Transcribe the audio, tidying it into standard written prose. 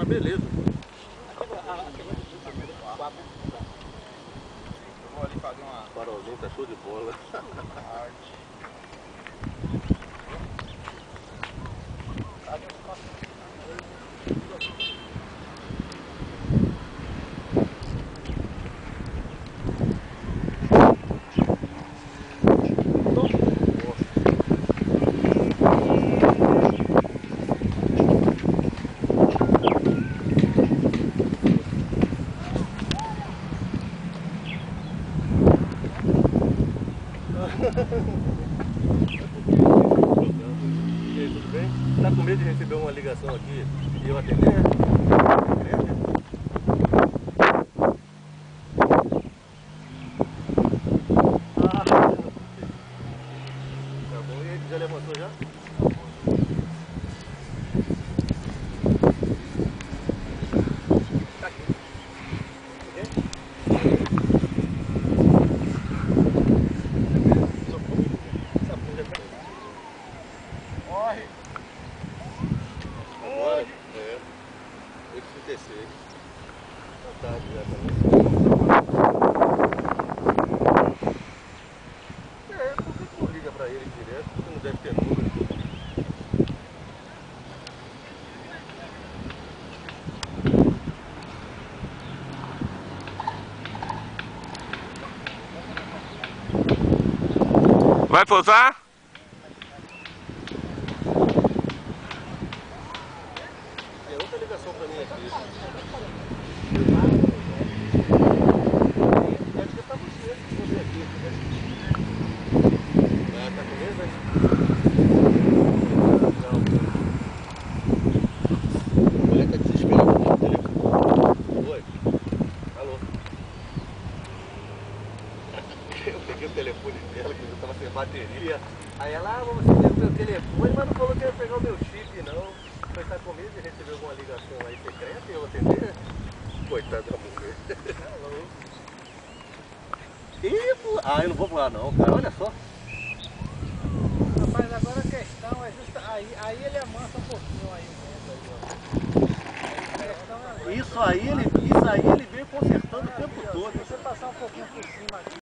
Ah, beleza. Eu vou ali fazer uma... O farolzinho tá show de bola. Cadê os passos? E aí, tudo bem? Tá com medo de receber uma ligação aqui e eu atender? Ah, tá bom. E aí, já levantou já? Tá aqui. Corre! Agora? É. 8h36. Tá tarde já também. Por que tu não liga pra ele direto? Você não deve ter número. Vai pousar? É outra ligação pra mim aqui. Acho que é pra você. Vou ver aqui. Ah, tá com medo, né? Não. A mulher tá desesperada no telefone. Oi. Alô. Eu peguei o telefone dela, que eu tava sem bateria. Aí ela, você pegou meu telefone, mas não falou que ia pegar o meu chip, não. Você tá com medo de receber alguma ligação aí secreta e eu atender? Coitado da mulher. Ih, pô. Ah, eu não vou voar não, cara. Olha só. Rapaz, agora a questão é justa... Aí ele amansa um pouquinho aí o vento aí, ó. A questão é... Isso aí ele veio consertando o tempo todo. Se você passar um pouquinho por cima aqui...